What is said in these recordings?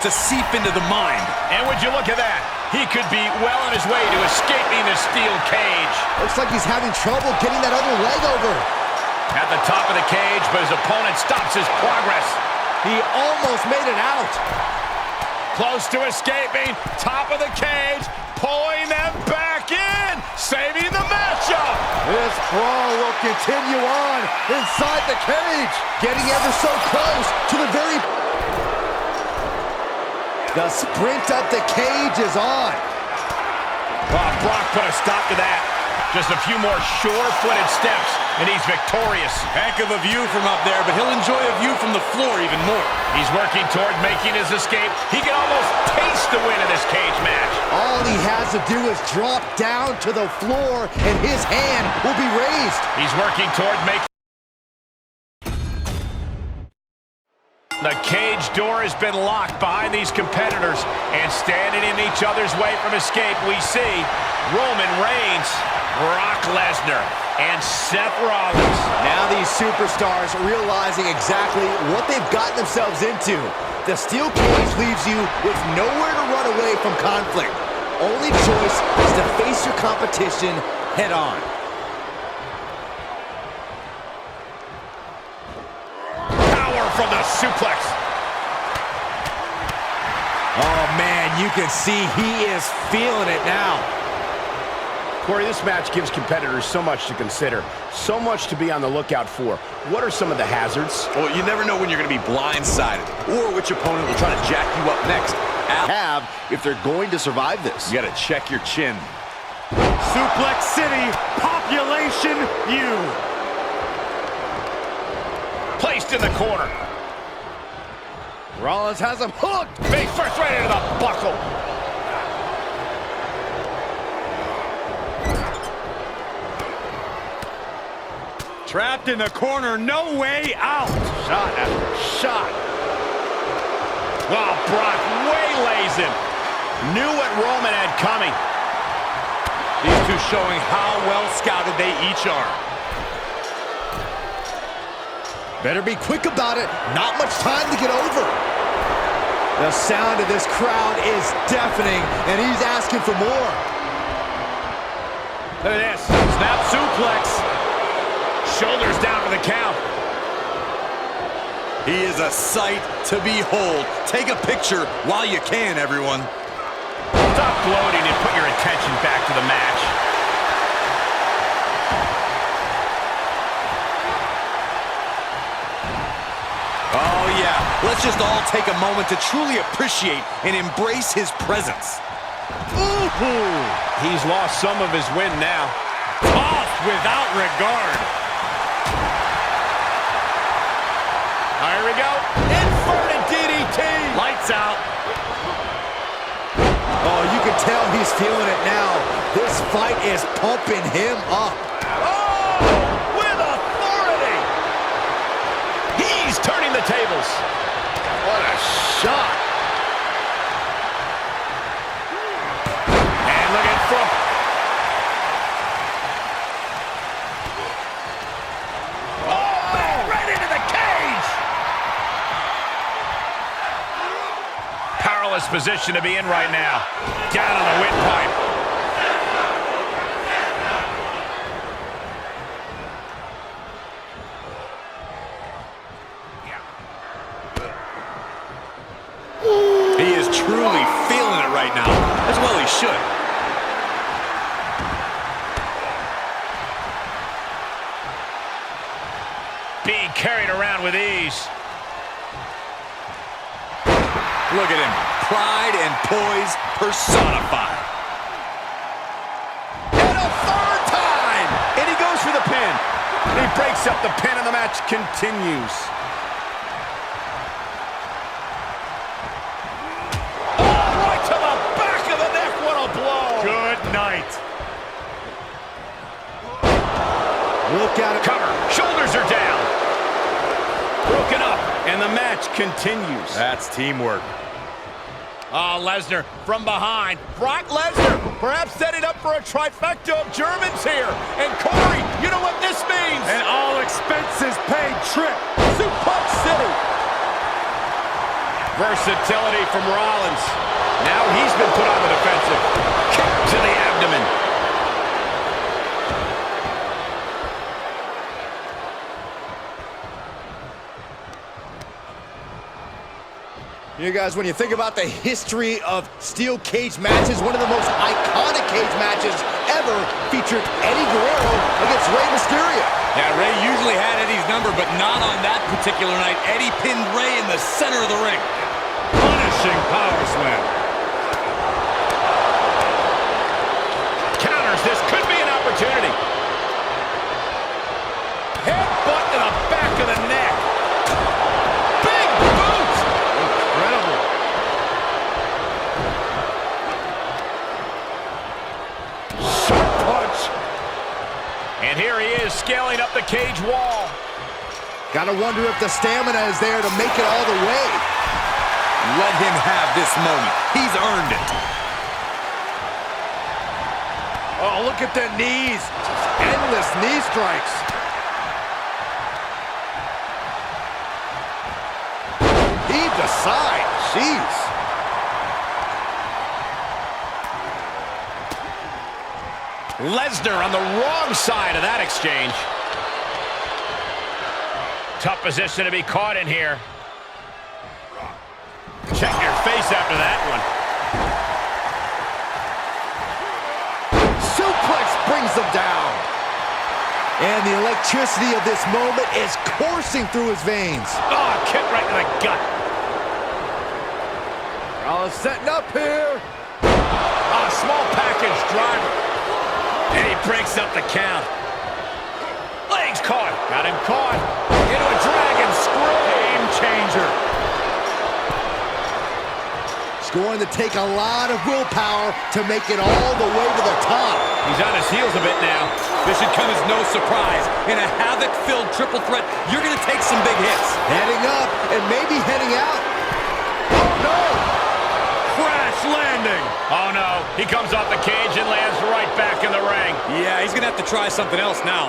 to seep into the mind. And would you look at that? He could be well on his way to escaping the steel cage. Looks like he's having trouble getting that other leg over. At the top of the cage, but his opponent stops his progress. He almost made it out. Close to escaping. Top of the cage. Pulling them back in. Saving the matchup. This brawl will continue on inside the cage. Getting ever so close to the very... The sprint up the cage is on. Oh, Brock put a stop to that. Just a few more sure-footed steps, and he's victorious. Heck of a view from up there, but he'll enjoy a view from the floor even more. He's working toward making his escape. He can almost taste the win in this cage match. All he has to do is drop down to the floor, and his hand will be raised. He's working toward making... The cage door has been locked behind these competitors, and standing in each other's way from escape, we see Roman Reigns, Brock Lesnar, and Seth Rollins. Now these superstars realizing exactly what they've gotten themselves into. The steel cage leaves you with nowhere to run away from conflict. Only choice is to face your competition head on. From the suplex. Oh, man, you can see he is feeling it now. Corey, this match gives competitors so much to consider, so much to be on the lookout for. What are some of the hazards? Well, you never know when you're going to be blindsided or which opponent will try to jack you up next. Have if they're going to survive this. You got to check your chin. Suplex City, population U. Placed in the corner. Rollins has him hooked. Face first right into the buckle. Trapped in the corner, no way out. Shot after shot. Wow, Brock waylays him. Knew what Roman had coming. These two showing how well scouted they each are. Better be quick about it. Not much time to get over. The sound of this crowd is deafening, and he's asking for more. Look at this. Snap suplex. Shoulders down for the count. He is a sight to behold. Take a picture while you can, everyone. Stop gloating and put your attention back to the match. Oh, yeah. Let's just all take a moment to truly appreciate and embrace his presence. Ooh. He's lost some of his wind now. Tossed without regard. Here we go. Inverted DDT. Lights out. Oh, you can tell he's feeling it now. This fight is pumping him up. Turning the tables. What a shot. And look at from. Oh, man, right into the cage. Powerless position to be in right now. Down on the windpipe. He is truly feeling it right now, as well he should. Being carried around with ease. Look at him. Pride and poise personified. And a third time! And he goes for the pin. He breaks up the pin and the match continues. Look at it. Cover. Shoulders are down. Broken up. And the match continues. That's teamwork. Oh, Lesnar from behind. Brock Lesnar perhaps setting up for a trifecta of Germans here. And Corey, you know what this means? An all expenses paid trip. Suplex City. Versatility from Rollins. Now he's been put on the defensive. Kick to the abdomen. You guys, when you think about the history of steel cage matches, one of the most iconic cage matches ever featured Eddie Guerrero against Rey Mysterio. Yeah, Rey usually had Eddie's number, but not on that particular night. Eddie pinned Rey in the center of the ring. Punishing power slam. Counters. This could be an opportunity. Headbutt to the back of the neck. Big boot. Incredible. Sharp punch. And here he is, scaling up the cage wall. Gotta wonder if the stamina is there to make it all the way. Let him have this moment. He's earned it. Oh, look at the knees. Endless knee strikes. Heave the side. Jeez. Lesnar on the wrong side of that exchange. Tough position to be caught in here. Check your face after that one. Suplex brings them down. And the electricity of this moment is coursing through his veins. Oh, kick right to the gut. Rollins setting up here. Oh, small package driver. And he breaks up the count. Legs caught. Got him caught. Into a dragon screw. Game changer. It's going to take a lot of willpower to make it all the way to the top. He's on his heels a bit now. This should come as no surprise. In a havoc-filled triple threat, you're going to take some big hits. Heading up and maybe heading out. Oh, no! Crash landing. Oh, no. He comes off the cage and lands right back in the ring. Yeah, he's going to have to try something else now.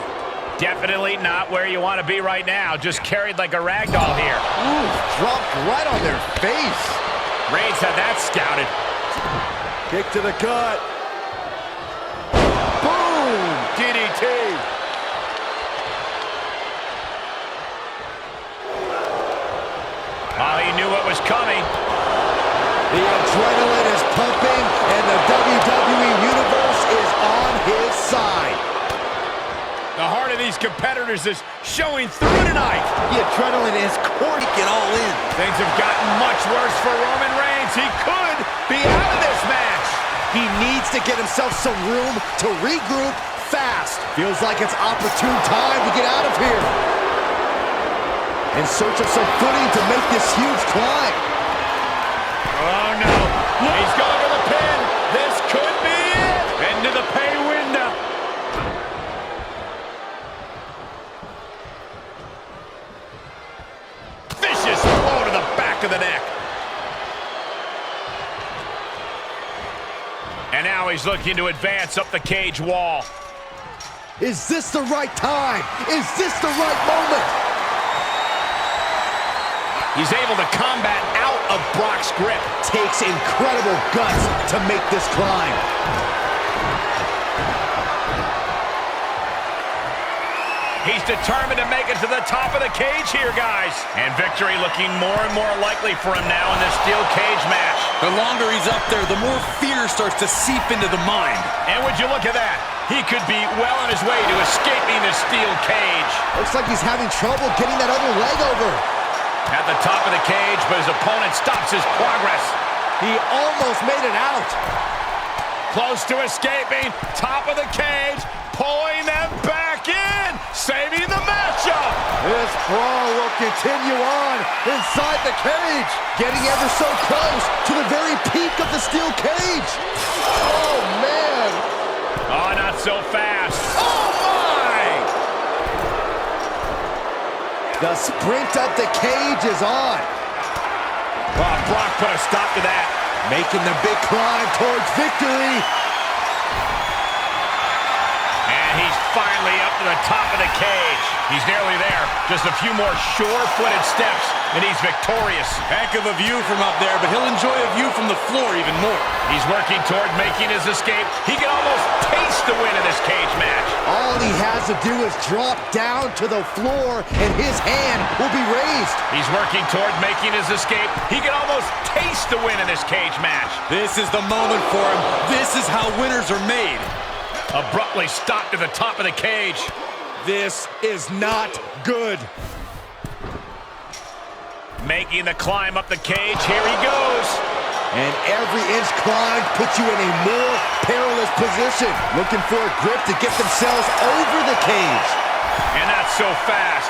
Definitely not where you want to be right now. Just carried like a rag doll here. Ooh, dropped right on their face. Reigns had that scouted. Kick to the gut. Boom! DDT. Oh, he knew what was coming. The adrenaline is pumping, and the WWE Universe is on his side. The heart of these competitors is showing through tonight. The adrenaline is coursing all in. Things have gotten much worse for Roman Reigns. He could be out of this match. He needs to get himself some room to regroup fast. Feels like it's opportune time to get out of here. In search of some footing to make this huge climb. Oh, no. He's going to the pin. This could be it. Into the pay window. Vicious blow to the back of the neck. And now he's looking to advance up the cage wall. Is this the right time? Is this the right moment? He's able to combat out of Brock's grip. Takes incredible guts to make this climb. He's determined to make it to the top of the cage here, guys. And victory looking more and more likely for him now in this steel cage match. The longer he's up there, the more fear starts to seep into the mind. And would you look at that? He could be well on his way to escaping the steel cage. Looks like he's having trouble getting that other leg over. At the top of the cage, but his opponent stops his progress. He almost made it out. Close to escaping. Top of the cage. Pulling them back in. Saving the matchup. This brawl will continue on inside the cage. Getting ever so close to the very peak of the steel cage. Oh, man. Oh, not so fast. Oh, my! The sprint up the cage is on. Oh, Brock put a stop to that. Making the big climb towards victory. And he's finally up to the top of the cage. He's nearly there. Just a few more sure-footed steps, and he's victorious. Heck of a view from up there, but he'll enjoy a view from the floor even more. He's working toward making his escape. He can almost taste the win in this cage match. All he has to do is drop down to the floor, and his hand will be raised. He's working toward making his escape. He can almost taste the win in this cage match. This is the moment for him. This is how winners are made. Abruptly stopped to the top of the cage. This is not good. Making the climb up the cage. Here he goes. And every inch climbed puts you in a more perilous position. Looking for a grip to get themselves over the cage. And that's so fast.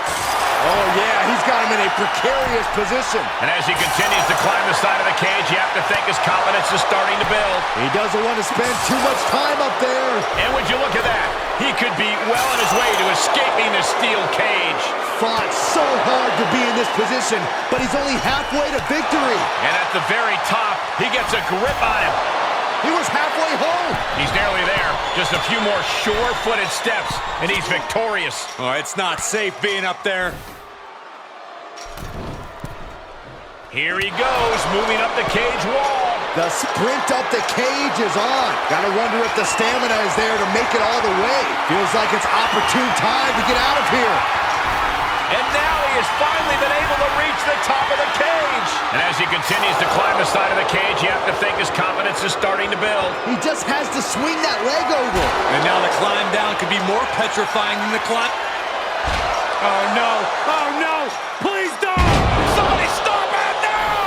Oh, yeah, he's got him in a precarious position. And as he continues to climb the side of the cage, you have to think his confidence is starting to build. He doesn't want to spend too much time up there. And would you look at that? He could be well on his way to escaping the steel cage. Fought so hard to be in this position, but he's only halfway to victory. And at the very top, he gets a grip on him. He was halfway home. He's nearly there. Just a few more sure-footed steps, and he's victorious. Oh, it's not safe being up there. Here he goes, moving up the cage wall. The sprint up the cage is on. Gotta wonder if the stamina is there to make it all the way. Feels like it's opportune time to get out of here. And now he has finally been able to reach the top of the cage. And as he continues to climb the side of the cage, you have to think his confidence is starting to build. He just has to swing that leg over. And now the climb down could be more petrifying than the climb. Oh, no. Oh, no. Please don't. Somebody stop it now!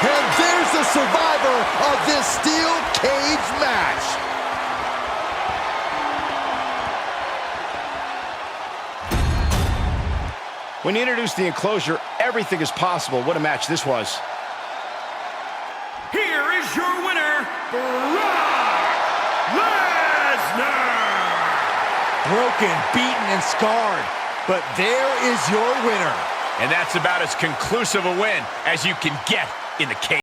And there's the survivor of this steel cage match. When you introduce the enclosure, everything is possible. What a match this was. Here is your winner, Brock Lesnar! Broken, beaten, and scarred. But there is your winner. And that's about as conclusive a win as you can get in the cage.